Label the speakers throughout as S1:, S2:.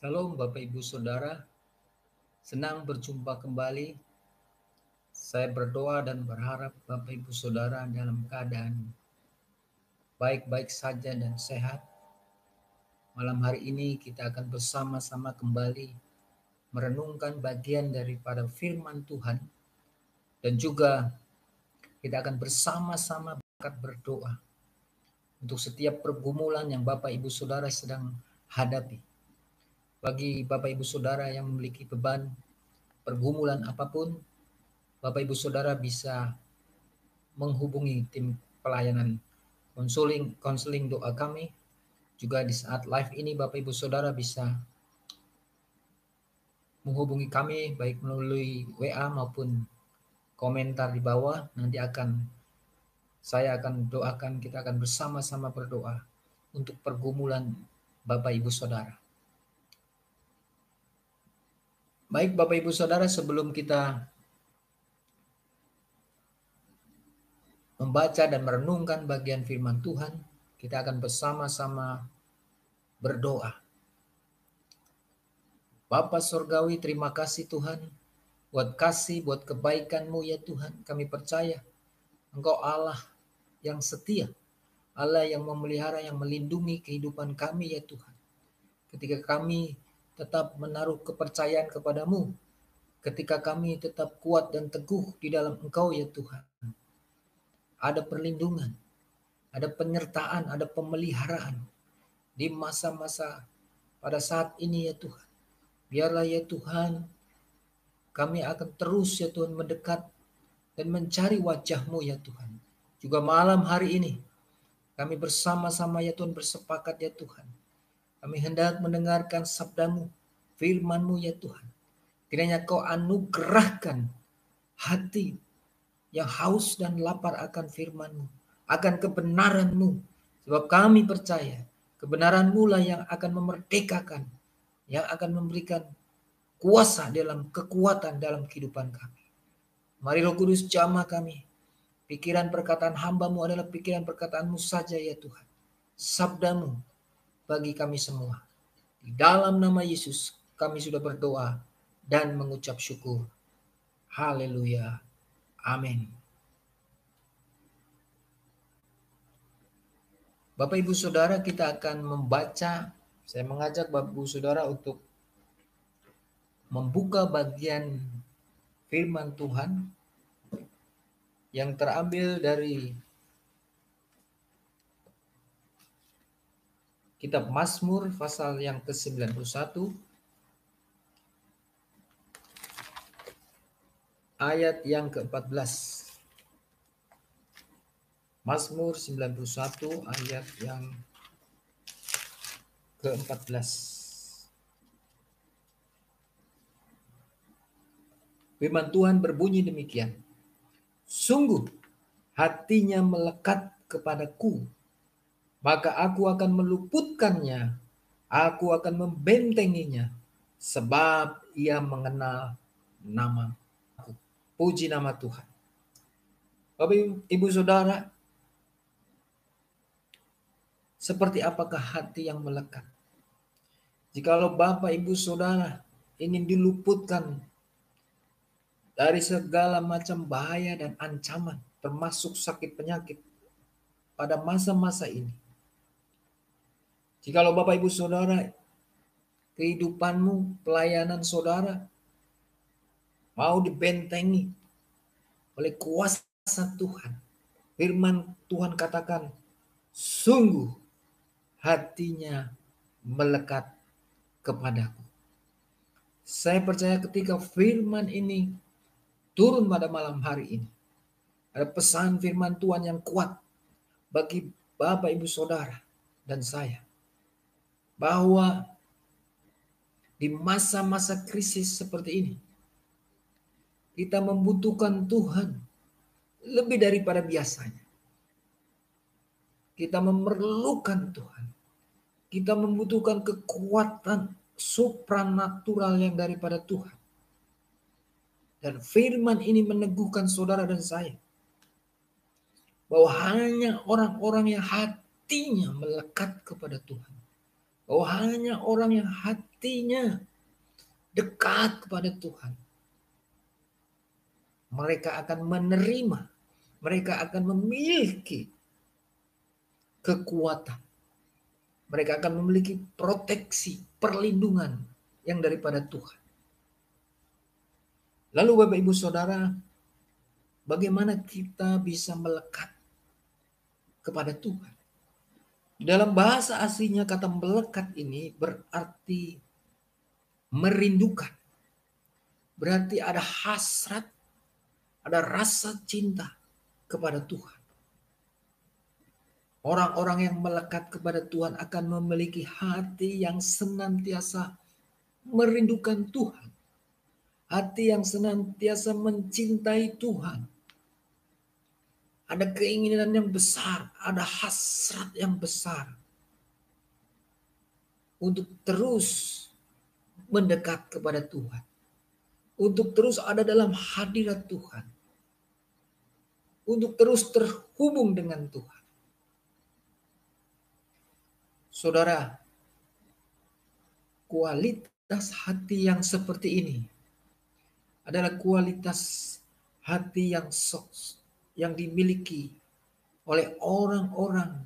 S1: Shalom Bapak Ibu Saudara, senang berjumpa kembali. Saya berdoa dan berharap Bapak Ibu Saudara dalam keadaan baik-baik saja dan sehat. Malam hari ini kita akan bersama-sama kembali merenungkan bagian daripada firman Tuhan dan juga kita akan bersama-sama berdoa untuk setiap pergumulan yang Bapak Ibu Saudara sedang hadapi. Bagi Bapak Ibu Saudara yang memiliki beban pergumulan apapun, Bapak Ibu Saudara bisa menghubungi tim pelayanan konseling doa kami. Juga di saat live ini Bapak Ibu Saudara bisa menghubungi kami baik melalui WA maupun komentar di bawah. Nanti saya akan doakan, kita akan bersama-sama berdoa untuk pergumulan Bapak Ibu Saudara. Baik Bapak Ibu Saudara, sebelum kita membaca dan merenungkan bagian firman Tuhan, kita akan bersama-sama berdoa. Bapa Surgawi, terima kasih Tuhan buat kasih, buat kebaikan-Mu ya Tuhan. Kami percaya Engkau Allah yang setia, Allah yang memelihara, yang melindungi kehidupan kami ya Tuhan. Ketika kami tetap menaruh kepercayaan kepadamu, ketika kami tetap kuat dan teguh di dalam Engkau ya Tuhan. Ada perlindungan, ada penyertaan, ada pemeliharaan di masa-masa pada saat ini ya Tuhan. Biarlah ya Tuhan, kami akan terus ya Tuhan mendekat dan mencari wajah-Mu ya Tuhan. Juga malam hari ini kami bersama-sama ya Tuhan bersepakat ya Tuhan. Kami hendak mendengarkan sabda-Mu, firman-Mu ya Tuhan. Kiranya Kau anugerahkan hati yang haus dan lapar akan firman-Mu, akan kebenaran-Mu. Sebab kami percaya kebenaran-Mu lah yang akan memerdekakan, yang akan memberikan kuasa dalam kekuatan dalam kehidupan kami. Mari Roh Kudus jamah kami. Pikiran perkataan hamba-Mu adalah pikiran perkataan-Mu saja ya Tuhan. Sabda-Mu bagi kami semua. Di dalam nama Yesus kami sudah berdoa dan mengucap syukur. Haleluya. Amin. Bapak Ibu Saudara, kita akan membaca. Saya mengajak Bapak Ibu Saudara untuk membuka bagian firman Tuhan yang terambil dari kitab Mazmur pasal yang ke-91 ayat yang ke-14. Mazmur 91 ayat yang ke-14. Firman Tuhan berbunyi demikian. Sungguh hatinya melekat kepadaku, maka aku akan meluputkannya, aku akan membentenginya, sebab ia mengenal nama aku. Puji nama Tuhan. Bapak Ibu Saudara, seperti apakah hati yang melekat? Jikalau Bapak Ibu Saudara ingin diluputkan dari segala macam bahaya dan ancaman, termasuk sakit penyakit pada masa-masa ini. Jikalau Bapak Ibu Saudara, kehidupanmu, pelayanan saudara mau dibentengi oleh kuasa Tuhan. Firman Tuhan katakan, sungguh hatinya melekat kepadaku. Saya percaya ketika firman ini turun pada malam hari ini, ada pesan firman Tuhan yang kuat bagi Bapak Ibu Saudara dan saya, bahwa di masa-masa krisis seperti ini kita membutuhkan Tuhan lebih daripada biasanya. Kita memerlukan Tuhan. Kita membutuhkan kekuatan supranatural yang daripada Tuhan. Dan firman ini meneguhkan saudara dan saya bahwa hanya orang-orang yang hatinya melekat kepada Tuhan, Oh, hanya orang yang hatinya dekat kepada Tuhan, mereka akan menerima, mereka akan memiliki kekuatan, mereka akan memiliki proteksi, perlindungan yang daripada Tuhan. Lalu Bapak Ibu Saudara, bagaimana kita bisa melekat kepada Tuhan? Dalam bahasa aslinya kata melekat ini berarti merindukan. Berarti ada hasrat, ada rasa cinta kepada Tuhan. Orang-orang yang melekat kepada Tuhan akan memiliki hati yang senantiasa merindukan Tuhan. Hati yang senantiasa mencintai Tuhan. Ada keinginan yang besar, ada hasrat yang besar untuk terus mendekat kepada Tuhan. Untuk terus ada dalam hadirat Tuhan. Untuk terus terhubung dengan Tuhan. Saudara, kualitas hati yang seperti ini adalah kualitas hati yang dimiliki oleh orang-orang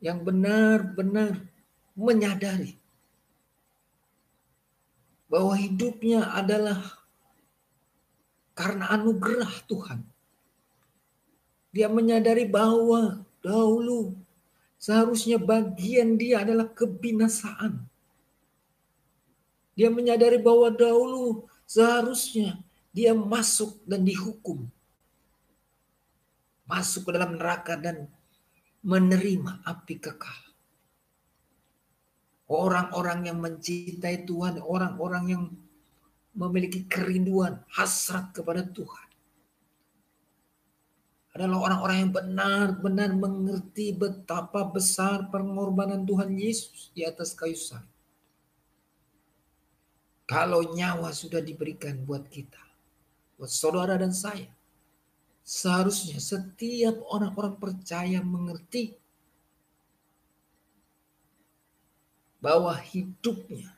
S1: yang benar-benar menyadari bahwa hidupnya adalah karena anugerah Tuhan. Dia menyadari bahwa dahulu seharusnya bagian dia adalah kebinasaan. Dia menyadari bahwa dahulu seharusnya dia masuk dan dihukum. Masuk ke dalam neraka dan menerima api kekal. Orang-orang yang mencintai Tuhan, orang-orang yang memiliki kerinduan, hasrat kepada Tuhan, adalah orang-orang yang benar-benar mengerti betapa besar pengorbanan Tuhan Yesus di atas kayu salib. Kalau nyawa sudah diberikan buat kita, buat saudara dan saya, seharusnya setiap orang-orang percaya mengerti bahwa hidupnya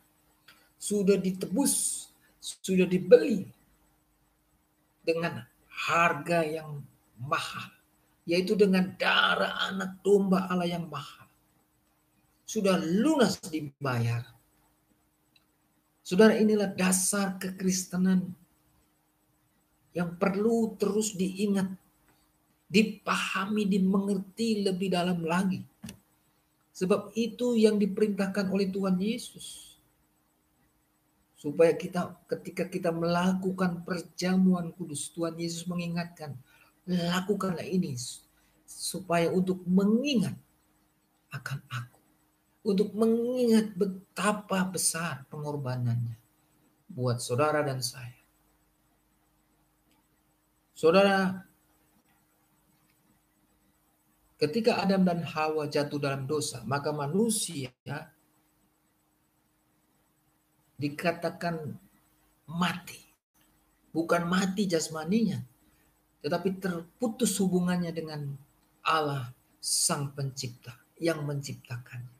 S1: sudah ditebus, sudah dibeli dengan harga yang mahal, yaitu dengan darah anak domba Allah yang mahal. Sudah lunas dibayar. Saudara, inilah dasar kekristenan yang perlu terus diingat, dipahami, dimengerti lebih dalam lagi. Sebab itu yang diperintahkan oleh Tuhan Yesus. Supaya ketika kita melakukan perjamuan kudus, Tuhan Yesus mengingatkan, lakukanlah ini supaya untuk mengingat akan aku. Untuk mengingat betapa besar pengorbanannya buat saudara dan saya. Saudara, ketika Adam dan Hawa jatuh dalam dosa, maka manusia dikatakan mati. Bukan mati jasmaninya, tetapi terputus hubungannya dengan Allah Sang Pencipta yang menciptakannya.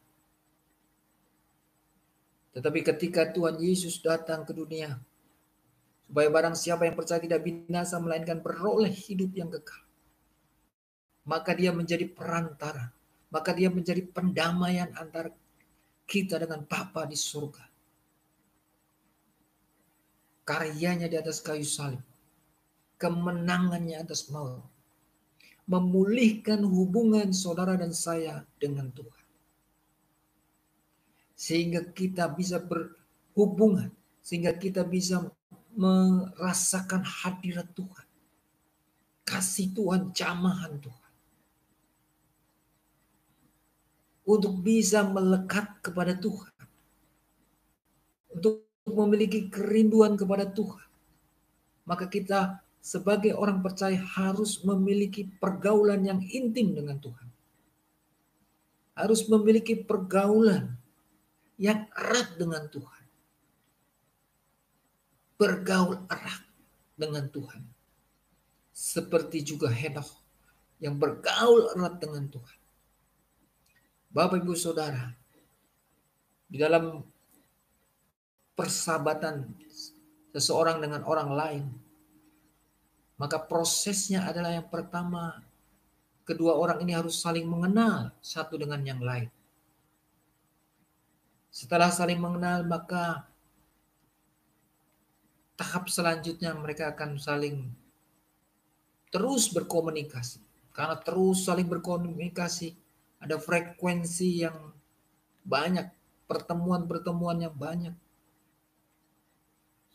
S1: Tetapi ketika Tuhan Yesus datang ke dunia, supaya barang siapa yang percaya tidak binasa melainkan beroleh hidup yang kekal, maka dia menjadi perantara, maka dia menjadi pendamaian antara kita dengan Bapa di surga. Karyanya di atas kayu salib, kemenangannya atas maut, memulihkan hubungan saudara dan saya dengan Tuhan. Sehingga kita bisa berhubungan, sehingga kita bisa merasakan hadirat Tuhan. Kasih Tuhan, jamahan Tuhan. Untuk bisa melekat kepada Tuhan. Untuk memiliki kerinduan kepada Tuhan. Maka kita sebagai orang percaya harus memiliki pergaulan yang intim dengan Tuhan. Harus memiliki pergaulan yang erat dengan Tuhan. Bergaul erat dengan Tuhan. Seperti juga Henokh yang bergaul erat dengan Tuhan. Bapak Ibu Saudara, di dalam persahabatan seseorang dengan orang lain, maka prosesnya adalah yang pertama, kedua orang ini harus saling mengenal satu dengan yang lain. Setelah saling mengenal, maka tahap selanjutnya mereka akan saling terus berkomunikasi. Karena terus saling berkomunikasi, ada frekuensi yang banyak, pertemuan-pertemuan yang banyak.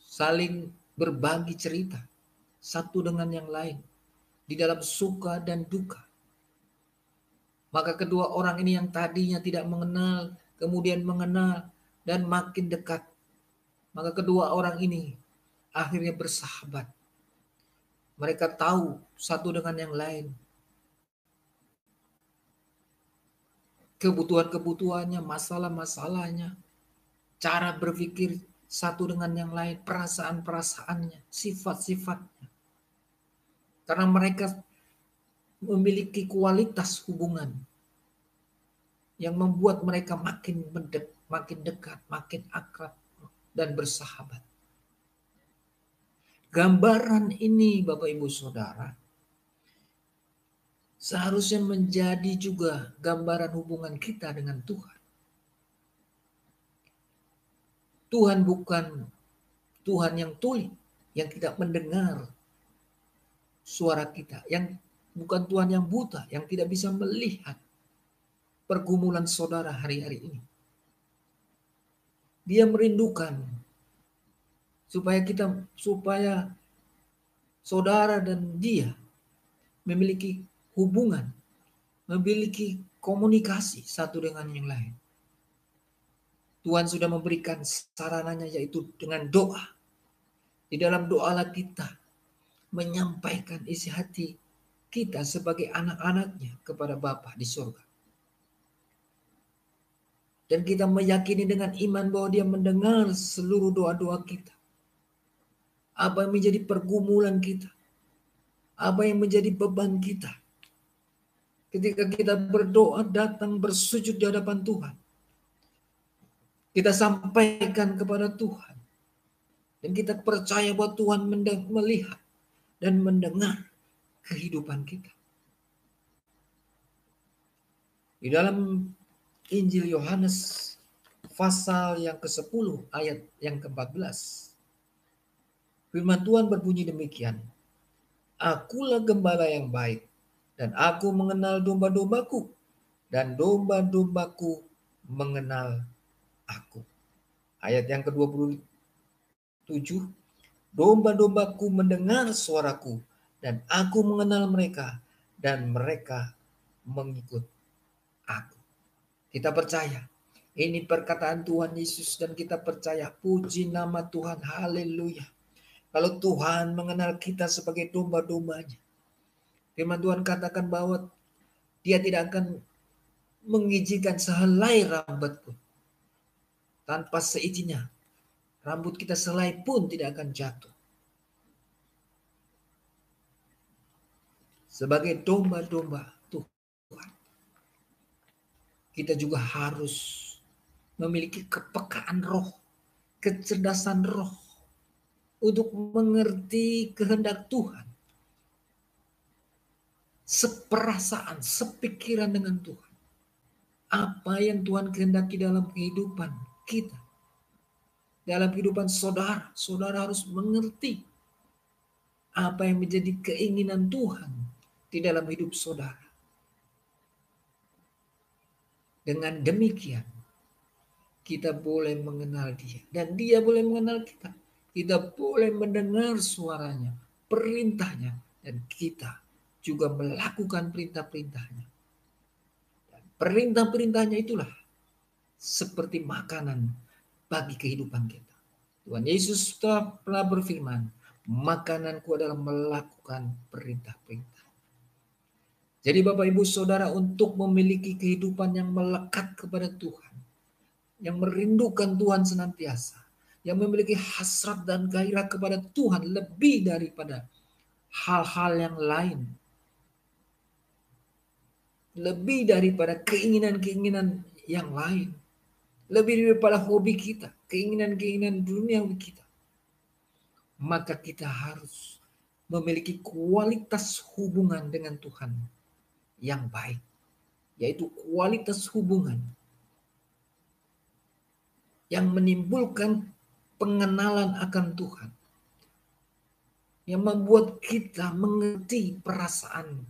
S1: Saling berbagi cerita satu dengan yang lain di dalam suka dan duka. Maka kedua orang ini yang tadinya tidak mengenal, kemudian mengenal dan makin dekat. Maka kedua orang ini akhirnya bersahabat. Mereka tahu satu dengan yang lain kebutuhan-kebutuhannya, masalah-masalahnya, cara berpikir satu dengan yang lain, perasaan-perasaannya, sifat-sifatnya. Karena mereka memiliki kualitas hubungan yang membuat mereka makin dekat, makin akrab, dan bersahabat. Gambaran ini, Bapak Ibu Saudara, seharusnya menjadi juga gambaran hubungan kita dengan Tuhan. Tuhan bukan Tuhan yang tuli, yang tidak mendengar suara kita, yang bukan Tuhan yang buta, yang tidak bisa melihat pergumulan saudara hari-hari ini. Dia merindukan supaya saudara dan dia memiliki hubungan, memiliki komunikasi satu dengan yang lain. Tuhan sudah memberikan sarananya, yaitu dengan doa. Di dalam doalah kita menyampaikan isi hati kita sebagai anak-anaknya kepada Bapa di surga. Dan kita meyakini dengan iman bahwa dia mendengar seluruh doa-doa kita. Apa yang menjadi pergumulan kita, apa yang menjadi beban kita. Ketika kita berdoa, datang bersujud di hadapan Tuhan, kita sampaikan kepada Tuhan. Dan kita percaya bahwa Tuhan melihat dan mendengar kehidupan kita. Di dalam Injil Yohanes pasal yang ke-10 ayat yang ke-14. Firman Tuhan berbunyi demikian. Akulah gembala yang baik, dan aku mengenal domba-dombaku, dan domba-dombaku mengenal aku. Ayat yang ke-27. Domba-dombaku mendengar suaraku, dan aku mengenal mereka, dan mereka mengikut aku. Kita percaya ini perkataan Tuhan Yesus, dan kita percaya, puji nama Tuhan, haleluya. Kalau Tuhan mengenal kita sebagai domba-dombanya, firman Tuhan katakan bahwa dia tidak akan mengizinkan sehelai rambut pun tanpa seizinnya. Rambut kita selai pun tidak akan jatuh. Sebagai domba-domba Tuhan, kita juga harus memiliki kepekaan roh, kecerdasan roh, untuk mengerti kehendak Tuhan, seperasaan, sepikiran dengan Tuhan. Apa yang Tuhan kehendaki dalam kehidupan kita, dalam kehidupan saudara. Saudara harus mengerti apa yang menjadi keinginan Tuhan di dalam hidup saudara. Dengan demikian, kita boleh mengenal dia, dan dia boleh mengenal kita. Kita boleh mendengar suaranya, perintahnya, dan kita juga melakukan perintah-perintahnya. Dan perintah-perintahnya itulah seperti makanan bagi kehidupan kita. Tuhan Yesus telah berfirman, makananku adalah melakukan perintah-perintah. Jadi Bapak Ibu Saudara, untuk memiliki kehidupan yang melekat kepada Tuhan, yang merindukan Tuhan senantiasa, yang memiliki hasrat dan gairah kepada Tuhan lebih daripada hal-hal yang lain, lebih daripada keinginan-keinginan yang lain, lebih daripada hobi kita, keinginan-keinginan duniawi kita, maka kita harus memiliki kualitas hubungan dengan Tuhan yang baik, yaitu kualitas hubungan yang menimbulkan pengenalan akan Tuhan, yang membuat kita mengerti perasaan,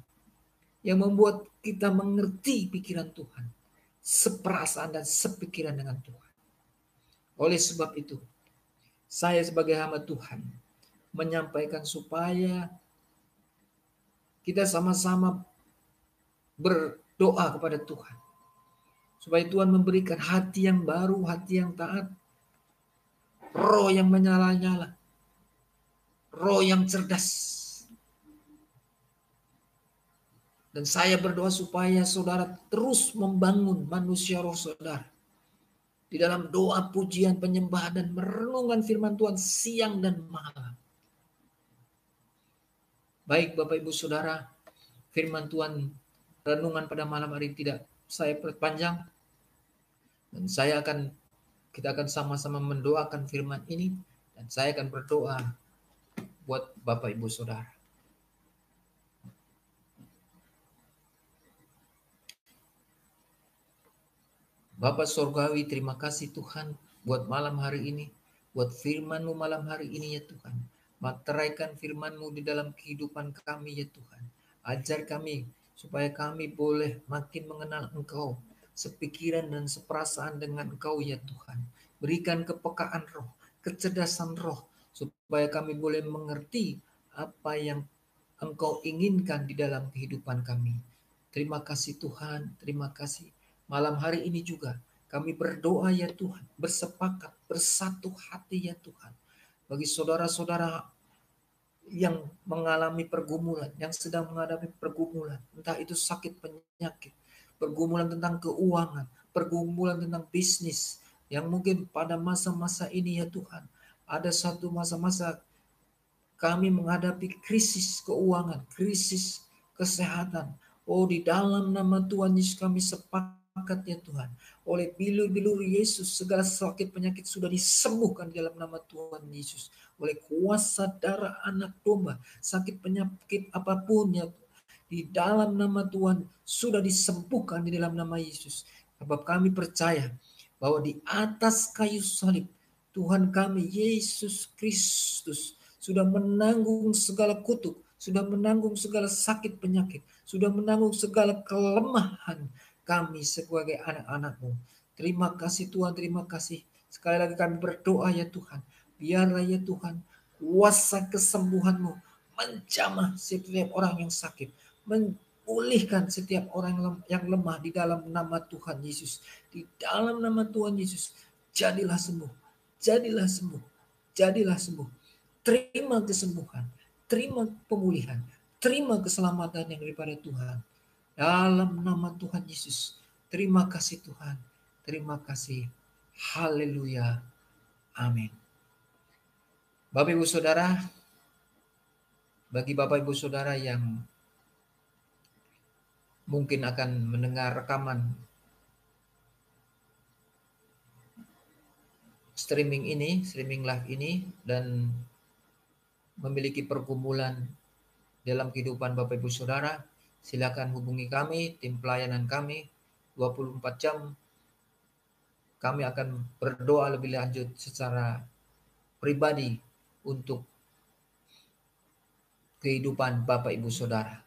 S1: yang membuat kita mengerti pikiran Tuhan, seperasaan dan sepikiran dengan Tuhan. Oleh sebab itu, saya sebagai hamba Tuhan menyampaikan supaya kita sama-sama berdoa kepada Tuhan, supaya Tuhan memberikan hati yang baru, hati yang taat, roh yang menyala-nyala, roh yang cerdas. Dan saya berdoa supaya saudara terus membangun manusia roh saudara di dalam doa, pujian, penyembahan, dan merenungkan firman Tuhan siang dan malam. Baik Bapak Ibu Saudara, firman Tuhan renungan pada malam hari tidak saya perpanjang, dan kita akan sama-sama mendoakan firman ini, dan saya akan berdoa buat Bapak Ibu Saudara. Bapak Sorgawi, terima kasih Tuhan buat malam hari ini, buat firman-Mu malam hari ini ya Tuhan. Materaikan firman-Mu di dalam kehidupan kami ya Tuhan. Ajar kami supaya kami boleh makin mengenal Engkau, sepikiran dan seperasaan dengan Engkau ya Tuhan. Berikan kepekaan roh, kecerdasan roh, supaya kami boleh mengerti apa yang Engkau inginkan di dalam kehidupan kami. Terima kasih Tuhan, terima kasih. Malam hari ini juga kami berdoa ya Tuhan, bersepakat, bersatu hati ya Tuhan. Bagi saudara-saudara yang mengalami pergumulan, yang sedang menghadapi pergumulan, entah itu sakit penyakit, pergumulan tentang keuangan, pergumulan tentang bisnis, yang mungkin pada masa-masa ini ya Tuhan, ada satu masa-masa kami menghadapi krisis keuangan, krisis kesehatan. Oh, di dalam nama Tuhan Yesus kami sepakat ya Tuhan. Oleh bilur-bilur Yesus segala sakit penyakit sudah disembuhkan di dalam nama Tuhan Yesus. Oleh kuasa darah anak domba, sakit penyakit apapun ya di dalam nama Tuhan sudah disembuhkan di dalam nama Yesus. Sebab kami percaya bahwa di atas kayu salib Tuhan kami Yesus Kristus sudah menanggung segala kutuk, sudah menanggung segala sakit penyakit, sudah menanggung segala kelemahan kami sebagai anak-anak-Mu. Terima kasih Tuhan, terima kasih. Sekali lagi kami berdoa ya Tuhan, biarlah ya Tuhan kuasa kesembuhan-Mu menjamah setiap orang yang sakit, memulihkan setiap orang yang lemah di dalam nama Tuhan Yesus. Di dalam nama Tuhan Yesus, jadilah sembuh, jadilah sembuh, jadilah sembuh. Terima kesembuhan, terima pemulihan, terima keselamatan yang daripada Tuhan. Dalam nama Tuhan Yesus, terima kasih Tuhan, terima kasih. Haleluya, amin. Bapak Ibu Saudara, bagi Bapak Ibu Saudara yang mungkin akan mendengar rekaman streaming live ini, dan memiliki pergumulan dalam kehidupan Bapak Ibu Saudara, silakan hubungi kami, tim pelayanan kami 24 jam. Kami akan berdoa lebih lanjut secara pribadi untuk kehidupan Bapak Ibu Saudara.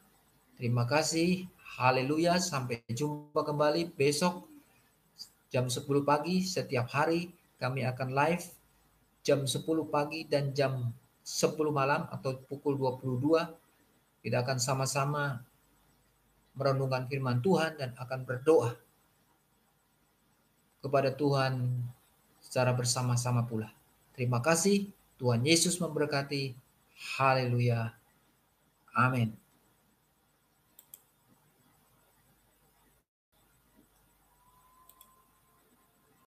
S1: Terima kasih. Haleluya. Sampai jumpa kembali besok jam 10 pagi. Setiap hari kami akan live jam 10 pagi dan jam 10 malam atau pukul 22. Kita akan sama-sama merenungkan firman Tuhan dan akan berdoa kepada Tuhan secara bersama-sama pula. Terima kasih. Tuhan Yesus memberkati. Haleluya. Amin.